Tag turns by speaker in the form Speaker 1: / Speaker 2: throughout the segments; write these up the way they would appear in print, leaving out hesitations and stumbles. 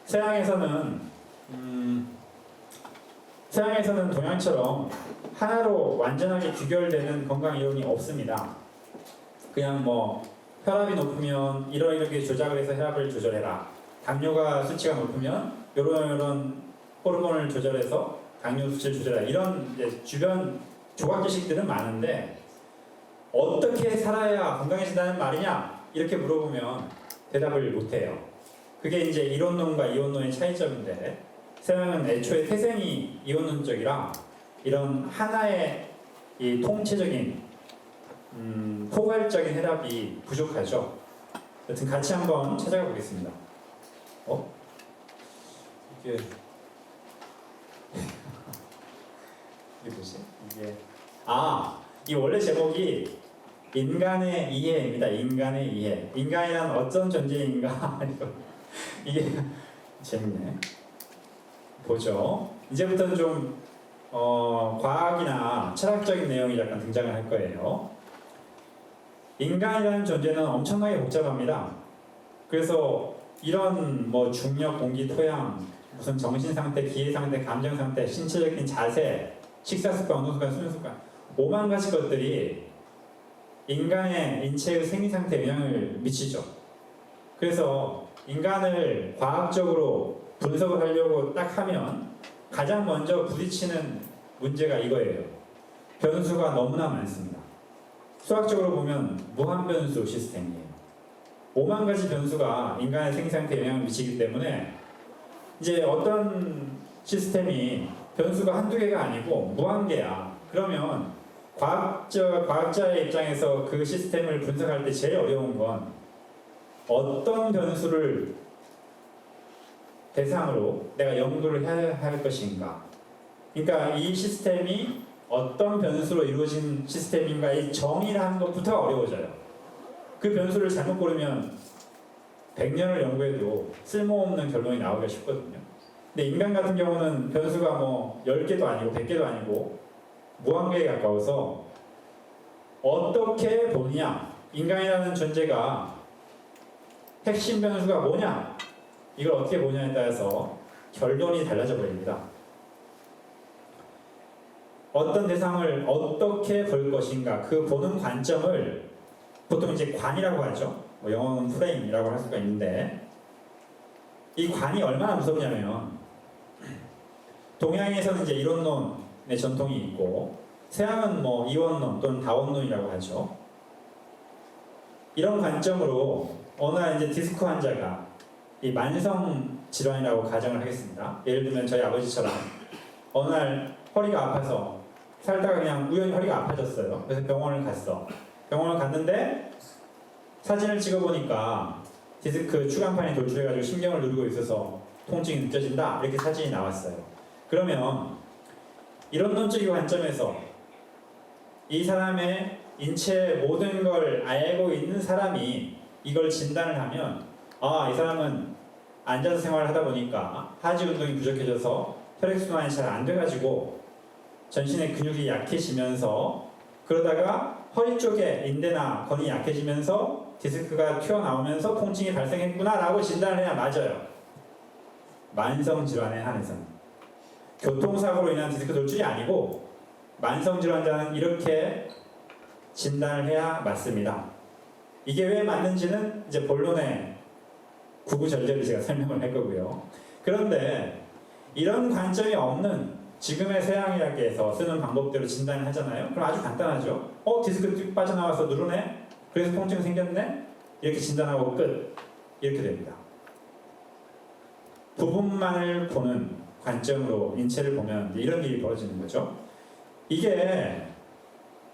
Speaker 1: 서양에서는 서양에서는 동양처럼 하나로 완전하게 귀결되는 건강 이론이 없습니다. 그냥 뭐 혈압이 높으면 이러이렇게 조작을 해서 혈압을 조절해라. 당뇨가 수치가 높으면 이런 호르몬을 조절해서 당뇨 수치를 조절해라. 이런 이제 주변 조각 지식들은 많은데 어떻게 살아야 건강해진다는 말이냐? 이렇게 물어보면 대답을 못해요. 그게 이제 이론론과 이원론의 차이점인데 서양은 애초에 태생이 이원론적이라 이런 하나의 이 통체적인 포괄적인 해답이 부족하죠. 여튼 같이 한번 찾아가 보겠습니다. 이게 이게 뭐지? 이 원래 제목이 인간의 이해입니다. 인간의 이해. 인간이란 어떤 존재인가? 이게 재밌네. 보죠. 이제부터는 좀 과학이나 철학적인 내용이 약간 등장을 할 거예요. 인간이라는 존재는 엄청나게 복잡합니다. 그래서 이런 뭐 중력, 공기, 토양, 무슨 정신 상태, 기회 상태, 감정 상태, 신체적인 자세, 식사 습관, 운동 습관, 수면 습관, 5만 가지 것들이 인간의 인체의 생리 상태에 영향을 미치죠. 그래서 인간을 과학적으로 분석을 하려고 딱 하면 가장 먼저 부딪히는 문제가 이거예요. 변수가 너무나 많습니다. 수학적으로 보면 무한변수 시스템이에요. 5만 가지 변수가 인간의 생리 상태에 영향을 미치기 때문에 이제 어떤 시스템이 변수가 한두 개가 아니고 무한개야. 그러면 과학자의 입장에서 그 시스템을 분석할 때 제일 어려운 건 어떤 변수를 대상으로 내가 연구를 해야 할 것인가. 그러니까 이 시스템이 어떤 변수로 이루어진 시스템인가 이 정의라는 것부터 어려워져요. 그 변수를 잘못 고르면 100년을 연구해도 쓸모없는 결론이 나오기가 쉽거든요. 근데 인간 같은 경우는 변수가 뭐 10개도 아니고 100개도 아니고 무한계에 가까워서 어떻게 보느냐, 인간이라는 존재가 핵심 변수가 뭐냐, 이걸 어떻게 보냐에 따라서 결론이 달라져 버립니다. 어떤 대상을 어떻게 볼 것인가, 그 보는 관점을 보통 이제 관이라고 하죠. 뭐 영어는 프레임이라고 할 수가 있는데 이 관이 얼마나 무섭냐면 동양에서는 이제 이론론의 전통이 있고 서양은 뭐 이원론 또는 다원론이라고 하죠. 이런 관점으로 어느 날 이제 디스크 환자가 이 만성 질환이라고 가정을 하겠습니다. 예를 들면 저희 아버지처럼 어느 날 허리가 아파서 살다가 그냥 우연히 허리가 아파졌어요. 그래서 병원을 갔어. 병원을 갔는데 사진을 찍어보니까 디스크 추간판이 돌출해가지고 신경을 누르고 있어서 통증이 느껴진다. 이렇게 사진이 나왔어요. 그러면 이론론적인 관점에서 이 사람의 인체의 모든 걸 알고 있는 사람이 이걸 진단을 하면 이 사람은 앉아서 생활을 하다 보니까 하지 운동이 부족해져서 혈액순환이 잘 안 돼가지고 전신의 근육이 약해지면서 그러다가 허리 쪽에 인대나 건이 약해지면서 디스크가 튀어나오면서 통증이 발생했구나 라고 진단을 해야 맞아요. 만성질환에 한해서는. 교통사고로 인한 디스크 돌출이 아니고 만성질환자는 이렇게 진단을 해야 맞습니다. 이게 왜 맞는지는 이제 본론에 구구절절히 제가 설명을 할 거고요. 그런데 이런 관점이 없는 지금의 서양의학에서 쓰는 방법대로 진단을 하잖아요. 그럼 아주 간단하죠. 디스크 쭉 빠져나와서 누르네? 그래서 통증이 생겼네? 이렇게 진단하고 끝. 이렇게 됩니다. 부분만을 보는 관점으로 인체를 보면 이런 일이 벌어지는 거죠. 이게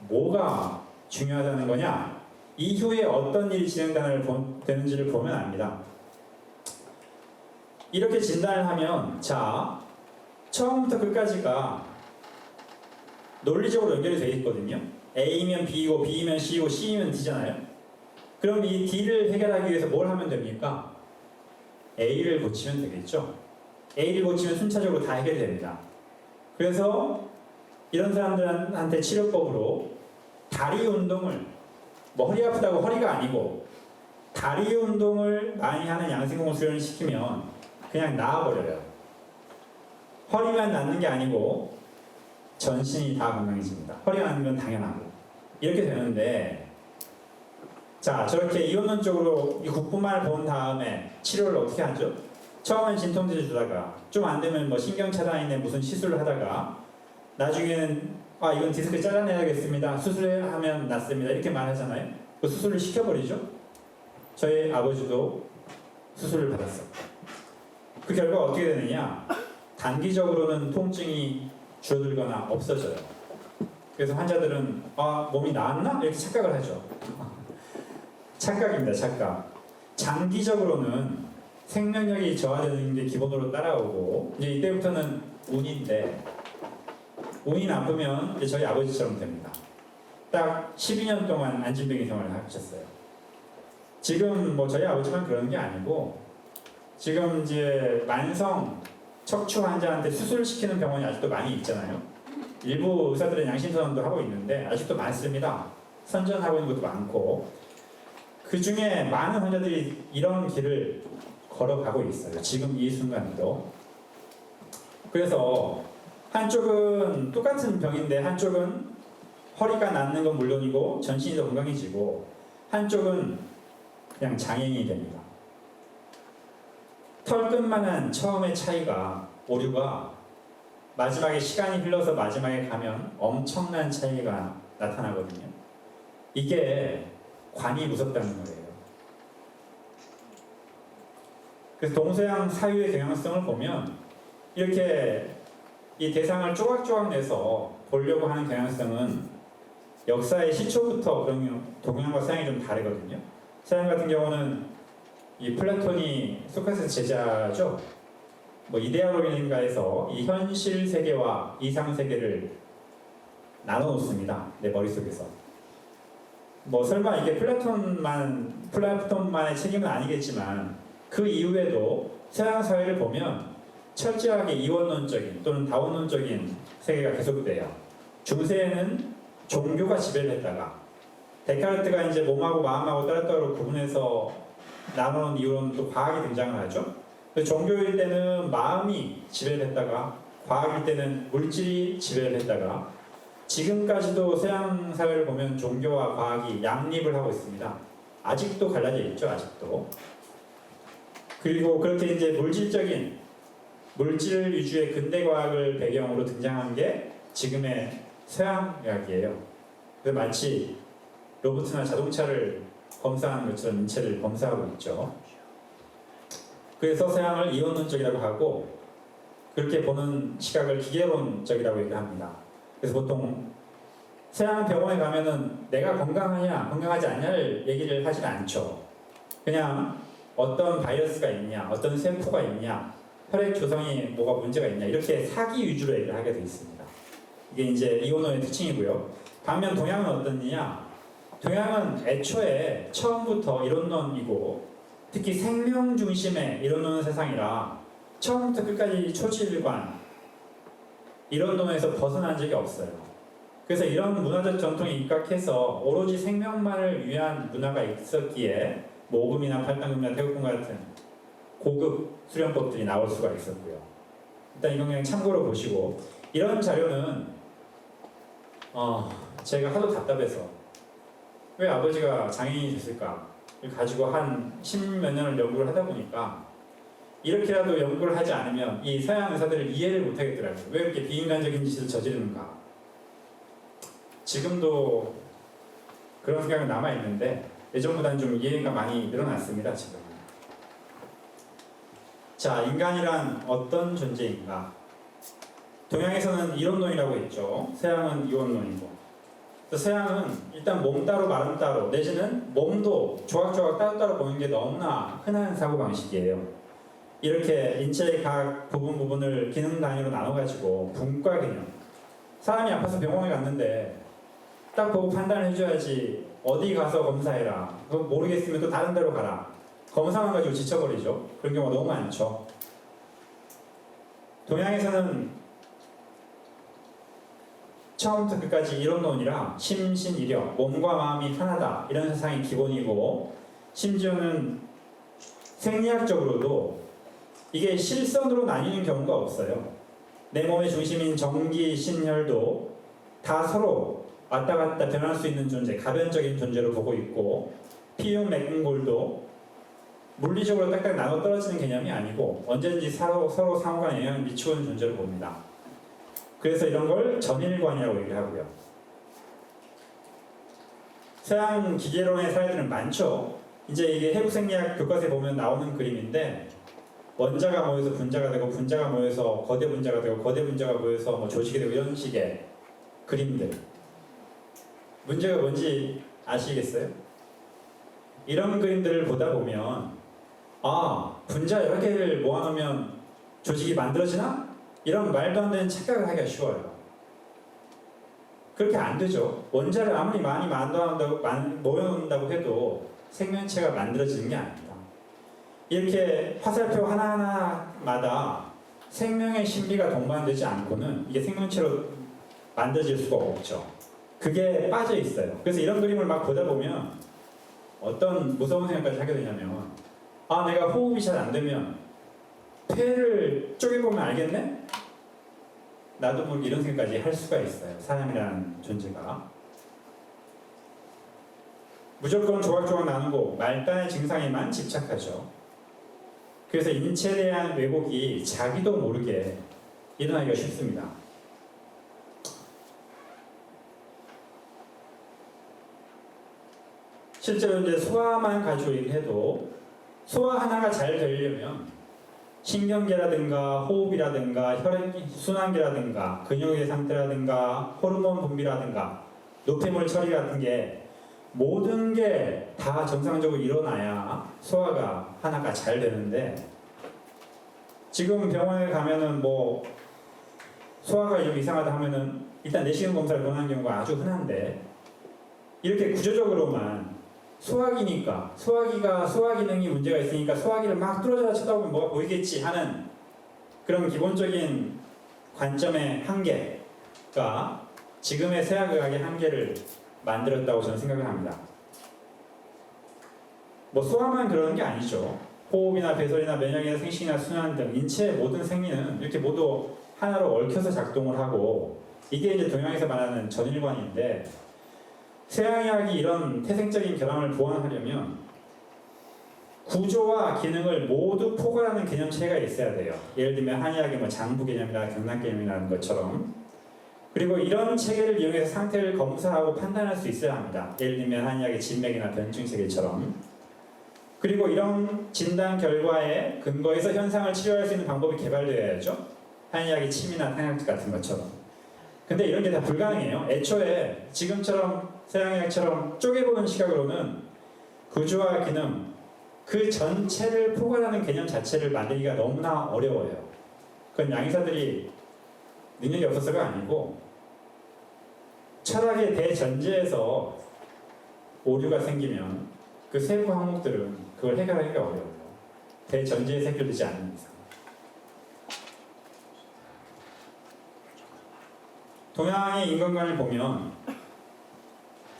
Speaker 1: 뭐가 중요하다는 거냐? 이후에 어떤 일이 진행되는지를 보면 압니다. 이렇게 진단을 하면 자, 처음부터 끝까지가 논리적으로 연결이 되어 있거든요. A면 B이고 B면 C이고 C면 D잖아요. 그럼 이 D를 해결하기 위해서 뭘 하면 됩니까? A를 고치면 되겠죠. A를 고치면 순차적으로 다 해결이 됩니다. 그래서 이런 사람들한테 치료법으로 다리 운동을 뭐 허리 아프다고 허리가 아니고 다리 운동을 많이 하는 양생공 수련을 시키면 그냥 나아버려요. 허리만 낫는 게 아니고 전신이 다 건강해집니다. 허리가 낫는 건 당연하고 이렇게 되는데, 자, 저렇게 이원론적으로 이 국부만을 본 다음에 치료를 어떻게 하죠? 처음엔 진통제를 주다가 좀 안 되면 뭐 신경 차단이네 무슨 시술을 하다가 나중에는 이건 디스크 잘라내야겠습니다. 수술하면 낫습니다. 이렇게 말하잖아요. 그 수술을 시켜버리죠. 저희 아버지도 수술을 받았어요. 그 결과 어떻게 되느냐? 단기적으로는 통증이 줄어들거나 없어져요. 그래서 환자들은 몸이 나았나? 이렇게 착각을 하죠. 착각입니다. 착각. 장기적으로는 생명력이 저하되는 게 기본으로 따라오고, 이제 이때부터는 운인데, 운이 나쁘면 이제 저희 아버지처럼 됩니다. 딱 12년 동안 안진뱅이 생활을 하셨어요. 지금 뭐 저희 아버지만 그런 게 아니고, 지금 이제 만성 척추 환자한테 수술시키는 병원이 아직도 많이 있잖아요. 일부 의사들은 양심선언도 하고 있는데 아직도 많습니다. 선전하고 있는 것도 많고, 그 중에 많은 환자들이 이런 길을 걸어가고 있어요. 지금 이 순간도. 그래서 한쪽은 똑같은 병인데 한쪽은 허리가 낫는 건 물론이고 전신이 더 건강해지고, 한쪽은 그냥 장애인이 됩니다. 털끝만한 처음의 차이가, 오류가 마지막에 시간이 흘러서 마지막에 가면 엄청난 차이가 나타나거든요. 이게 관이 무섭다는 거예요. 그래서 동서양 사유의 경향성을 보면 이렇게 이 대상을 조각조각 내서 보려고 하는 경향성은 역사의 시초부터 그런 동양과 서양이 좀 다르거든요. 서양 같은 경우는 이 플라톤이 소크라테스 제자죠. 뭐 이데아로인가에서 이 현실 세계와 이상 세계를 나눠 놓습니다. 내 머릿속에서. 뭐 설마 이게 플라톤만의 책임은 아니겠지만, 그 이후에도 서양 사회를 보면 철저하게 이원론적인 또는 다원론적인 세계가 계속돼요. 중세에는 종교가 지배를 했다가, 데카르트가 이제 몸하고 마음하고 따로따로 구분해서 나누는 이유로는 또 과학이 등장을 하죠. 종교일 때는 마음이 지배를 했다가, 과학일 때는 물질이 지배를 했다가, 지금까지도 서양 사회를 보면 종교와 과학이 양립을 하고 있습니다. 아직도 갈라져 있죠. 아직도. 그리고 그렇게 이제 물질 위주의 근대 과학을 배경으로 등장한 게 지금의 서양의학이에요. 그래서 마치 로봇이나 자동차를 검사하는 것처럼 인체를 검사하고 있죠. 그래서 서양을 이원론적이라고 하고, 그렇게 보는 시각을 기계론적이라고 얘기합니다. 그래서 보통 서양 병원에 가면은 내가 건강하냐 건강하지 않냐를 얘기를 하지는 않죠. 그냥 어떤 바이러스가 있냐, 어떤 세포가 있냐, 혈액 조성이 뭐가 문제가 있냐, 이렇게 사기 위주로 얘기를 하게 되어 있습니다. 이게 이제 이원론의 특징이고요. 반면 동양은 어떻느냐? 동양은 애초에 처음부터 이론론이고, 특히 생명 중심의 이론론 세상이라 처음부터 끝까지 초지일관 이론론에서 벗어난 적이 없어요. 그래서 이런 문화적 전통이 입각해서 오로지 생명만을 위한 문화가 있었기에 뭐 오금이나 팔당금이나 태국금 같은 고급 수련법들이 나올 수가 있었고요. 일단 이건 그냥 참고로 보시고, 이런 자료는 제가 하도 답답해서 왜 아버지가 장애인이 됐을까 가지고 한 10몇 년을 연구를 하다 보니까, 이렇게라도 연구를 하지 않으면 이 서양 의사들을 이해를 못하겠더라고요. 왜 이렇게 비인간적인 짓을 저지르는가. 지금도 그런 생각이 남아있는데 예전보다는 좀 이해가 많이 늘어났습니다. 지금. 자, 인간이란 어떤 존재인가? 동양에서는 이론론이라고 했죠. 서양은 이원론이고. 서양은 일단 몸 따로 마름 따로, 내지는 몸도 조각조각 따로따로 보는 게 너무나 흔한 사고방식이에요. 이렇게 인체의 각 부분을 기능 단위로 나눠가지고 분과 개념. 사람이 아파서 병원에 갔는데 딱 보고 판단을 해줘야지, 어디 가서 검사해라, 그거 모르겠으면 또 다른 데로 가라, 검사만 가지고 지쳐버리죠. 그런 경우가 너무 많죠. 동양에서는 처음부터 끝까지 이론론이라 심신이력, 몸과 마음이 편하다, 이런 세상이 기본이고, 심지어는 생리학적으로도 이게 실선으로 나뉘는 경우가 없어요. 내 몸의 중심인 정기, 신혈도 다 서로 왔다 갔다 변할 수 있는 존재, 가변적인 존재로 보고 있고, 피육, 맥근골도 물리적으로 딱딱 나눠 떨어지는 개념이 아니고 언제든지 서로 상호간 영향을 미치고 있는 존재로 봅니다. 그래서 이런 걸 전일관이라고 얘기를 하고요. 서양 기계론의 사례들은 많죠. 이제 이게 해부생리학 교과서에 보면 나오는 그림인데, 원자가 모여서 분자가 되고, 분자가 모여서 거대 분자가 되고, 거대 분자가 모여서 뭐 조직이 되고, 이런 식의 그림들. 문제가 뭔지 아시겠어요? 이런 그림들을 보다 보면, 아, 분자 여러 개를 모아놓으면 조직이 만들어지나? 이런 말도 안 되는 착각을 하기가 쉬워요. 그렇게 안 되죠. 원자를 아무리 많이 모여놓는다고 해도 생명체가 만들어지는 게 아닙니다. 이렇게 화살표 하나하나마다 생명의 신비가 동반되지 않고는 이게 생명체로 만들어질 수가 없죠. 그게 빠져 있어요. 그래서 이런 그림을 막 보다 보면 어떤 무서운 생각까지 하게 되냐면, 아, 내가 호흡이 잘 안 되면 폐를 쪼개보면 알겠네? 나도 모르게 이런 생각까지 할 수가 있어요. 사람이라는 존재가. 무조건 조각조각 나누고 말단의 증상에만 집착하죠. 그래서 인체에 대한 왜곡이 자기도 모르게 일어나기가 쉽습니다. 실제로 이제 소화만 가지고 얘기해도 소화 하나가 잘 되려면 신경계라든가 호흡이라든가 혈액 순환계라든가 근육의 상태라든가 호르몬 분비라든가 노폐물 처리 같은 게 모든 게 다 정상적으로 일어나야 소화가 하나가 잘 되는데, 지금 병원에 가면은 뭐 소화가 좀 이상하다 하면은 일단 내시경 검사를 권하는 경우가 아주 흔한데, 이렇게 구조적으로만 소화기니까 소화 기능이 문제가 있으니까 소화기를 막 뚫어져라 쳐다보면 뭐가 보이겠지 하는 그런 기본적인 관점의 한계가 지금의 세아의학의 한계를 만들었다고 저는 생각을 합니다. 뭐 소화만 그러는 게 아니죠. 호흡이나 배설이나 면역이나 생식이나 순환 등 인체의 모든 생리는 이렇게 모두 하나로 얽혀서 작동을 하고, 이게 이제 동양에서 말하는 전일관인데, 서양의학이 이런 태생적인 결함을 보완하려면 구조와 기능을 모두 포괄하는 개념체가 있어야 돼요. 예를 들면 한의학의 뭐 장부 개념이나 경락 개념이라는 것처럼. 그리고 이런 체계를 이용해서 상태를 검사하고 판단할 수 있어야 합니다. 예를 들면 한의학의 진맥이나 변증 체계처럼. 그리고 이런 진단 결과에 근거해서 현상을 치료할 수 있는 방법이 개발되어야죠. 한의학의 침이나 탕약 같은 것처럼. 근데 이런 게 다 불가능해요. 애초에 지금처럼 서양의학처럼 쪼개보는 시각으로는 구조와 기능, 그 전체를 포괄하는 개념 자체를 만들기가 너무나 어려워요. 그건 양의사들이 능력이 없어서가 아니고 철학의 대전제에서 오류가 생기면 그 세부 항목들은 그걸 해결하기가 어려워요. 대전제에서 해결되지 않는 이상. 동양의 인간관을 보면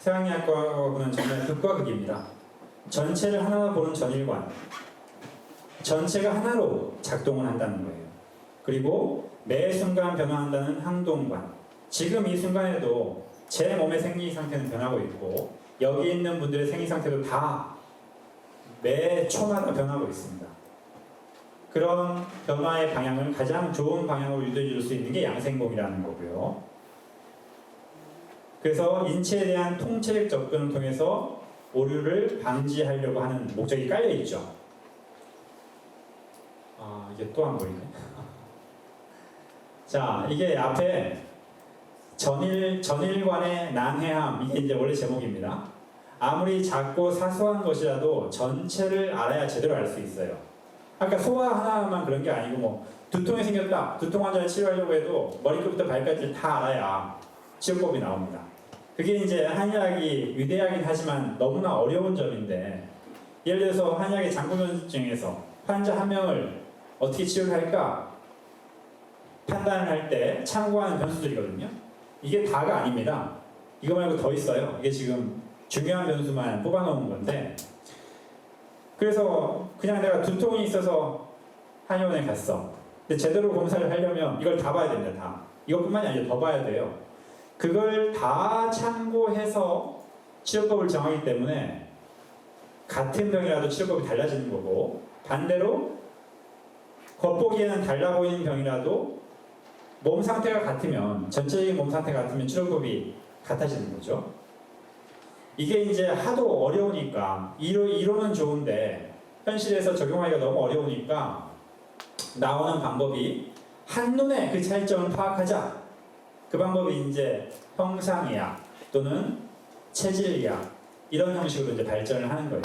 Speaker 1: 서양의학과하고는 정말 극과 극입니다. 전체를 하나로 보는 전일관, 전체가 하나로 작동을 한다는 거예요. 그리고 매 순간 변화한다는 항동관, 지금 이 순간에도 제 몸의 생리 상태는 변하고 있고 여기 있는 분들의 생리 상태도 다 매 초마다 변하고 있습니다. 그런 변화의 방향을 가장 좋은 방향으로 유도해 줄 수 있는 게 양생공이라는 거고요. 그래서 인체에 대한 통체적 접근을 통해서 오류를 방지하려고 하는 목적이 깔려 있죠. 아, 이게 또 안 보이네. 자, 이게 앞에 전일관의 난해함, 이게 이제 원래 제목입니다. 아무리 작고 사소한 것이라도 전체를 알아야 제대로 알 수 있어요. 아까 소화 하나만 그런 게 아니고 뭐 두통이 생겼다, 두통 환자를 치료하려고 해도 머리끝부터 발까지 다 알아야 치료법이 나옵니다. 그게 이제 한의학이 위대하긴 하지만 너무나 어려운 점인데, 예를 들어서 한의학의 장구면증에서 환자 한 명을 어떻게 치료를 할까 판단을 할 때 참고하는 변수들이거든요. 이게 다가 아닙니다. 이거 말고 더 있어요. 이게 지금 중요한 변수만 뽑아놓은 건데, 그래서 그냥 내가 두통이 있어서 한의원에 갔어. 근데 제대로 검사를 하려면 이걸 다 봐야 됩니다. 다. 이것뿐만이 아니라 더 봐야 돼요. 그걸 다 참고해서 치료법을 정하기 때문에 같은 병이라도 치료법이 달라지는 거고, 반대로 겉보기에는 달라 보이는 병이라도 몸 상태가 같으면, 전체적인 몸 상태가 같으면 치료법이 같아지는 거죠. 이게 이제 하도 어려우니까, 이론은 좋은데 현실에서 적용하기가 너무 어려우니까 나오는 방법이 한눈에 그 차이점을 파악하자. 그 방법이 이제 형상의학 또는 체질의학 이런 형식으로 이제 발전을 하는 거예요.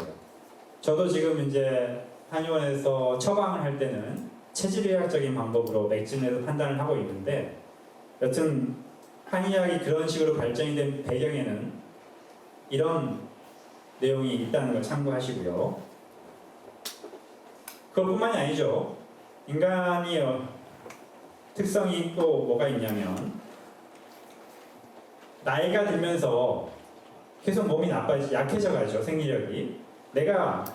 Speaker 1: 저도 지금 이제 한의원에서 처방을 할 때는 체질의학적인 방법으로 맥진에서 판단을 하고 있는데, 여튼 한의학이 그런 식으로 발전이 된 배경에는 이런 내용이 있다는 걸 참고하시고요. 그것뿐만이 아니죠. 인간이 특성이 또 뭐가 있냐면, 나이가 들면서 계속 몸이 약해져 가죠. 생리력이. 내가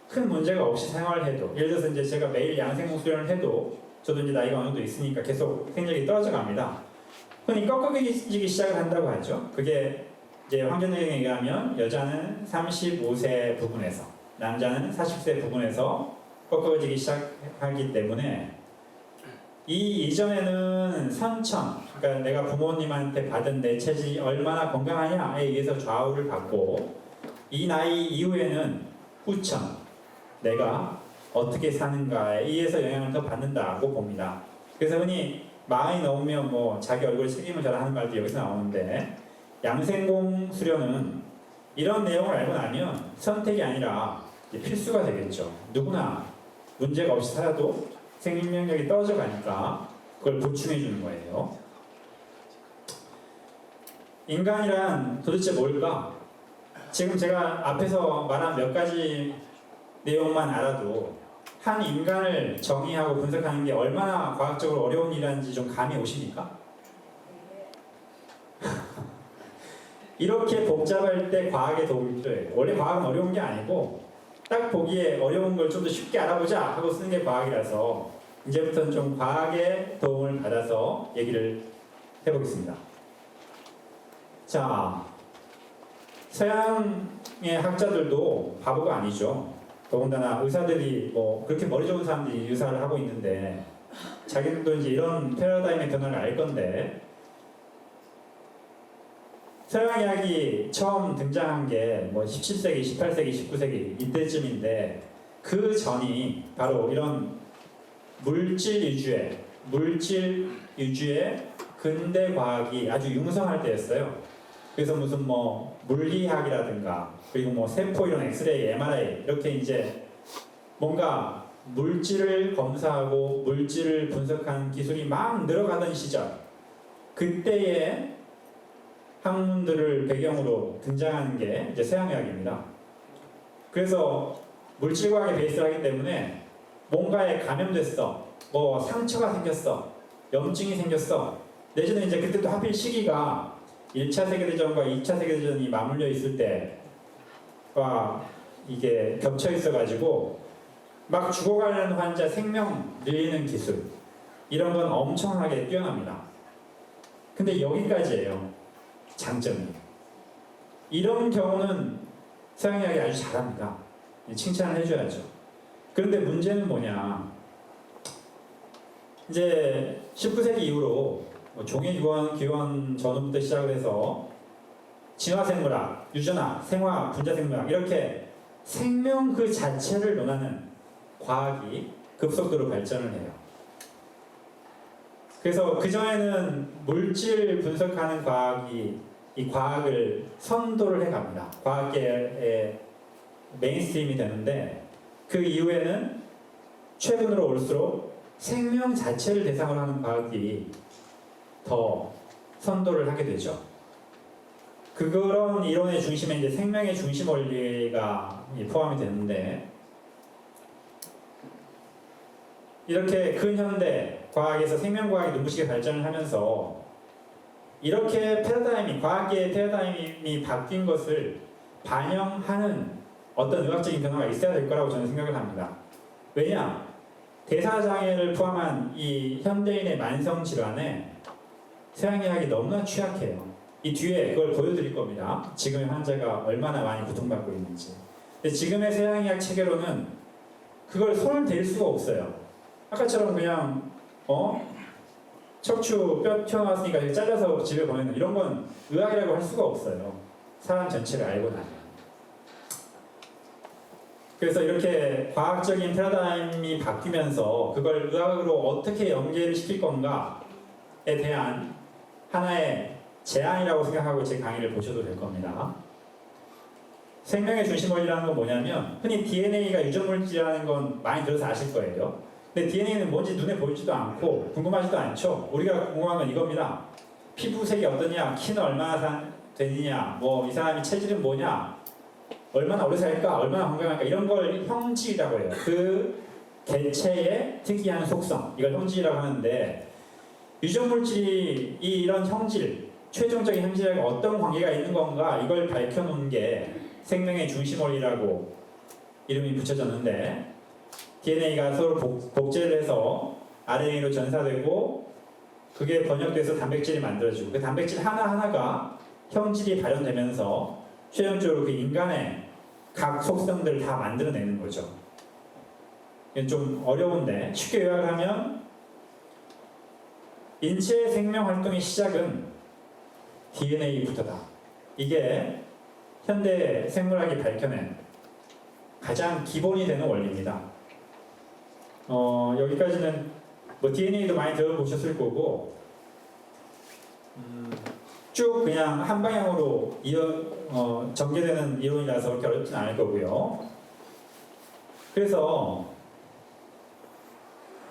Speaker 1: 큰 문제가 없이 생활을 해도, 예를 들어서 이제 제가 매일 양생공 수련을 해도 저도 이제 나이가 어느 정도 있으니까 계속 생리력이 떨어져 갑니다. 흔히 꺾어지기 시작을 한다고 하죠. 그게 이제 황전의학에 의하면 여자는 35세 부분에서, 남자는 40세 부분에서 꺾어지기 시작하기 때문에, 이 이전에는 선천, 그러니까 내가 부모님한테 받은 내 체질이 얼마나 건강하냐에 의해서 좌우를 받고, 이 나이 이후에는 후천, 내가 어떻게 사는가에 의해서 영향을 더 받는다고 봅니다. 그래서 흔히 마흔이 넘으면 뭐 자기 얼굴에 책임을 져라 하는 말도 여기서 나오는데, 양생공 수련은 이런 내용을 알고 나면 선택이 아니라 필수가 되겠죠. 누구나 문제가 없이 살아도 생명력이 떨어져 가니까 그걸 보충해 주는 거예요. 인간이란 도대체 뭘까? 지금 제가 앞에서 말한 몇 가지 내용만 알아도 한 인간을 정의하고 분석하는 게 얼마나 과학적으로 어려운 일인지 좀 감이 오십니까? 이렇게 복잡할 때 과학의 도움이 필요해요. 원래 과학은 어려운 게 아니고 딱 보기에 어려운 걸 좀 더 쉽게 알아보자 하고 쓰는 게 과학이라서, 이제부터는 좀 과학의 도움을 받아서 얘기를 해보겠습니다. 자, 서양의 학자들도 바보가 아니죠. 더군다나 의사들이 뭐 그렇게 머리 좋은 사람들이 의사를 하고 있는데 자기들도 이제 이런 패러다임의 변화를 알 건데, 서양의학이 처음 등장한 게 뭐 17세기, 18세기, 19세기 이때쯤인데, 그 전이 바로 이런 물질 위주의 근대 과학이 아주 융성할 때였어요. 그래서 무슨 뭐 물리학이라든가, 그리고 뭐 세포 이론 엑스레이, MRI 이렇게 이제 뭔가 물질을 검사하고 물질을 분석하는 기술이 막 늘어가던 시절, 그때의 학문들을 배경으로 등장하는 게 이제 서양의학입니다. 그래서 물질과학의 베이스를 하기 때문에 뭔가에 감염됐어, 뭐 상처가 생겼어, 염증이 생겼어, 내지는 이제 그때도 하필 시기가 1차 세계대전과 2차 세계대전이 맞물려 있을 때와 이게 겹쳐 있어가지고 막 죽어가는 환자 생명 늘리는 기술, 이런 건 엄청나게 뛰어납니다. 근데 여기까지예요. 장점이. 이런 경우는 서양의학이 아주 잘합니다. 칭찬을 해줘야죠. 그런데 문제는 뭐냐, 이제 19세기 이후로 뭐 종의기원 전후부터 시작을 해서 진화생물학, 유전학, 생화, 분자생물학 이렇게 생명 그 자체를 논하는 과학이 급속도로 발전을 해요. 그래서 그전에는 물질 분석하는 과학이 이 과학을 선도를 해갑니다. 과학계의 메인스트림이 되는데, 그 이후에는 최근으로 올수록 생명 자체를 대상으로 하는 과학이 더 선도를 하게 되죠. 그런 이론의 중심에 이제 생명의 중심 원리가 포함이 되는데, 이렇게 근현대 과학에서 생명과학이 눈부시게 발전을 하면서 이렇게 과학계의 패러다임이 바뀐 것을 반영하는 어떤 의학적인 변화가 있어야 될 거라고 저는 생각을 합니다. 왜냐? 대사장애를 포함한 이 현대인의 만성 질환에 서양의학이 너무나 취약해요. 이 뒤에 그걸 보여드릴 겁니다. 지금의 환자가 얼마나 많이 고통받고 있는지. 근데 지금의 서양의학 체계로는 그걸 손을 댈 수가 없어요. 아까처럼 그냥 척추 뼈 튀어나왔으니까 이렇게 잘라서 집에 보내는 이런 건 의학이라고 할 수가 없어요. 사람 전체를 알고 나면. 그래서 이렇게 과학적인 패러다임이 바뀌면서 그걸 의학으로 어떻게 연계를 시킬 건가에 대한 하나의 제안이라고 생각하고 제 강의를 보셔도 될 겁니다. 생명의 중심 원리라는 건 뭐냐면 흔히 DNA가 유전물질이라는 건 많이 들어서 아실 거예요. 근데 DNA는 뭔지 눈에 보이지도 않고 궁금하지도 않죠. 우리가 궁금한 건 이겁니다. 피부색이 어떠냐, 키는 얼마나 되느냐, 뭐 이 사람이 체질은 뭐냐, 얼마나 오래 살까, 얼마나 건강할까 이런 걸 형질이라고 해요. 그 개체의 특이한 속성, 이걸 형질이라고 하는데 유전물질이 이런 형질, 최종적인 형질하고 어떤 관계가 있는 건가 이걸 밝혀놓은 게 생명의 중심 원리라고 이름이 붙여졌는데 DNA가 서로 복제를 해서 RNA로 전사되고 그게 번역돼서 단백질이 만들어지고 그 단백질 하나하나가 형질이 발현되면서 최종적으로 그 인간의 각 속성들을 다 만들어내는 거죠. 이게 좀 어려운데 쉽게 요약하면 인체의 생명 활동의 시작은 DNA부터다. 이게 현대 생물학이 밝혀낸 가장 기본이 되는 원리입니다. 여기까지는 뭐 DNA도 많이 들어보셨을 거고 쭉 그냥 한 방향으로 전개되는 이론이라서 그렇게 어렵진 않을 거고요. 그래서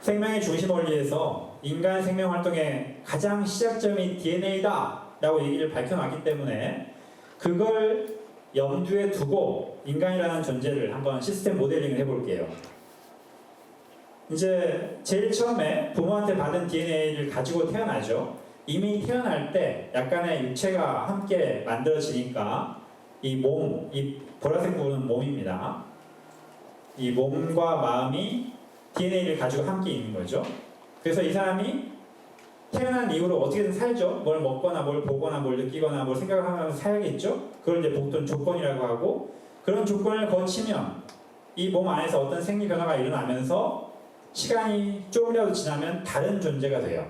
Speaker 1: 생명의 중심 원리에서 인간 생명 활동의 가장 시작점이 DNA다 라고 얘기를 밝혀놨기 때문에 그걸 염두에 두고 인간이라는 존재를 한번 시스템 모델링을 해볼게요. 이제 제일 처음에 부모한테 받은 DNA를 가지고 태어나죠. 이미 태어날 때 약간의 육체가 함께 만들어지니까 이 보라색 부분은 몸입니다. 이 몸과 마음이 DNA를 가지고 함께 있는 거죠. 그래서 이 사람이 태어난 이후로 어떻게든 살죠. 뭘 먹거나 뭘 보거나 뭘 느끼거나 뭘 생각하면서 살겠죠. 그걸 이제 복돈 조건이라고 하고 그런 조건을 거치면 이 몸 안에서 어떤 생리 변화가 일어나면서 시간이 조금이라도 지나면 다른 존재가 돼요.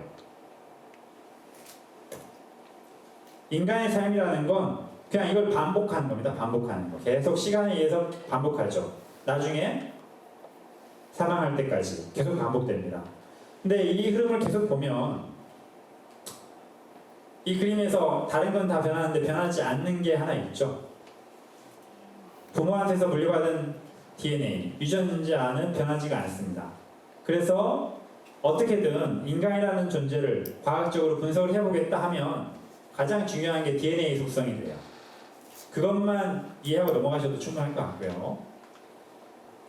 Speaker 1: 인간의 삶이라는 건 그냥 이걸 반복하는 겁니다. 반복하는 거. 계속 시간에 의해서 반복하죠. 나중에 사망할 때까지 계속 반복됩니다. 근데 이 흐름을 계속 보면 이 그림에서 다른 건 다 변하는데 변하지 않는 게 하나 있죠. 부모한테서 물려받은 DNA, 유전자는 변하지가 않습니다. 그래서 어떻게든 인간이라는 존재를 과학적으로 분석을 해보겠다 하면 가장 중요한 게 DNA 속성이 돼요. 그것만 이해하고 넘어가셔도 충분할 것 같고요.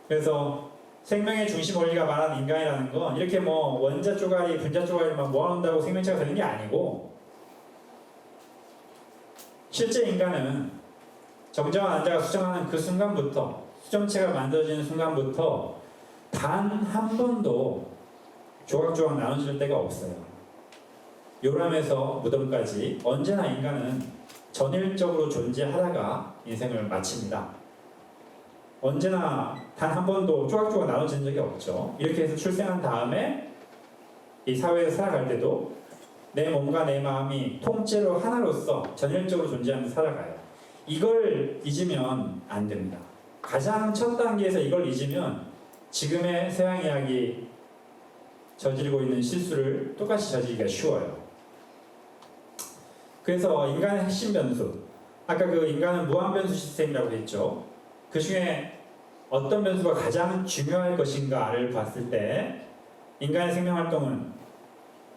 Speaker 1: 그래서 생명의 중심 원리가 말하는 인간이라는 건 이렇게 뭐 원자 쪼가리, 분자 쪼가리만 모아놓는다고 생명체가 되는 게 아니고 실제 인간은 정정한 환자가 수정하는 그 순간부터 수정체가 만들어지는 순간부터 단 한 번도 조각조각 나눠질 때가 없어요. 요람에서 무덤까지 언제나 인간은 전일적으로 존재하다가 인생을 마칩니다. 언제나 단 한 번도 조각조각 나눠진 적이 없죠. 이렇게 해서 출생한 다음에 이 사회에서 살아갈 때도 내 몸과 내 마음이 통째로 하나로서 전일적으로 존재하면서 살아가요. 이걸 잊으면 안 됩니다. 가장 첫 단계에서 이걸 잊으면 지금의 서양의학이 저지르고 있는 실수를 똑같이 저지르기가 쉬워요. 그래서 인간의 핵심 변수, 아까 그 인간은 무한 변수 시스템이라고 했죠. 그 중에 어떤 변수가 가장 중요할 것인가를 봤을 때 인간의 생명 활동은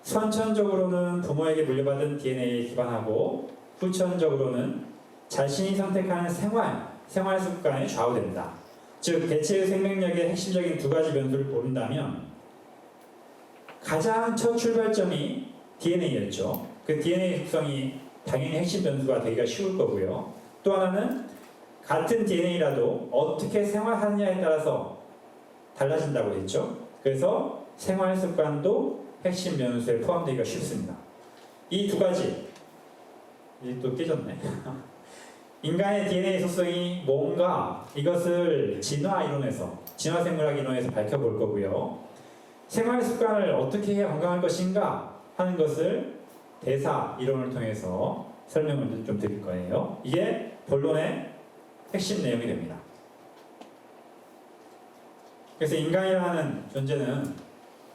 Speaker 1: 선천적으로는 부모에게 물려받은 DNA에 기반하고 후천적으로는 자신이 선택하는 생활 습관에 좌우됩니다. 즉 개체의 생명력의 핵심적인 두 가지 변수를 고른다면 가장 첫 출발점이 DNA였죠. 그 DNA 속성이 당연히 핵심 변수가 되기가 쉬울 거고요. 또 하나는 같은 DNA라도 어떻게 생활하느냐에 따라서 달라진다고 했죠. 그래서 생활 습관도 핵심 변수에 포함되기가 쉽습니다. 이 두 가지, 이게 또 깨졌네. 인간의 DNA 속성이 뭔가 이것을 진화 생물학 이론에서 밝혀볼 거고요. 생활 습관을 어떻게 해야 건강할 것인가 하는 것을 대사 이론을 통해서 설명을 좀 드릴 거예요. 이게 본론의 핵심 내용이 됩니다. 그래서 인간이라는 존재는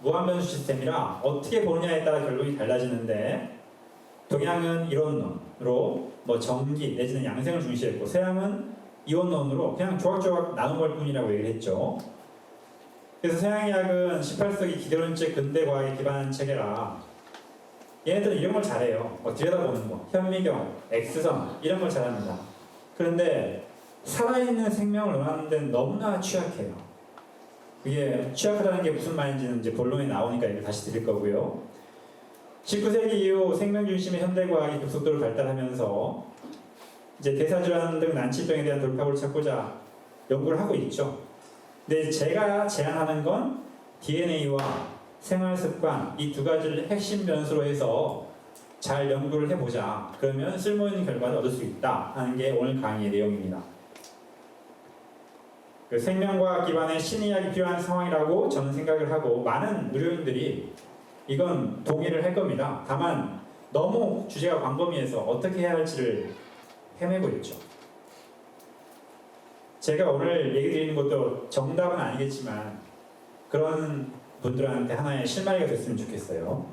Speaker 1: 무한변수 시스템이라 어떻게 보느냐에 따라 결론이 달라지는데, 동양은 이론론으로 전기 내지는 양생을 중시했고, 서양은 이원론으로 그냥 조각조각 나눈 걸 뿐이라고 얘기를 했죠. 그래서 서양의학은 18세기 기대론적 근대과학에 기반한 체계라 얘네들은 이런 걸 잘해요. 들여다보는 거, 현미경, X선 이런 걸 잘합니다. 그런데 살아있는 생명을 논하는 데는 너무나 취약해요. 그게 취약하다는 게 무슨 말인지는 이제 본론에 나오니까 이걸 다시 드릴 거고요. 19세기 이후 생명 중심의 현대과학이 급속도로 발달하면서 이제 대사질환 등 난치병에 대한 돌파구를 찾고자 연구를 하고 있죠. 근데 제가 제안하는 건 DNA와 생활습관 이 두 가지를 핵심 변수로 해서 잘 연구를 해보자. 그러면 쓸모있는 결과를 얻을 수 있다 하는 게 오늘 강의의 내용입니다. 그 생명과학 기반의 신의학이 필요한 상황이라고 저는 생각을 하고, 많은 의료인들이 이건 동의를 할 겁니다. 다만 너무 주제가 광범위해서 어떻게 해야 할지를 헤매고 있죠. 제가 오늘 얘기 드리는 것도 정답은 아니겠지만 그런 분들한테 하나의 실마리가 됐으면 좋겠어요.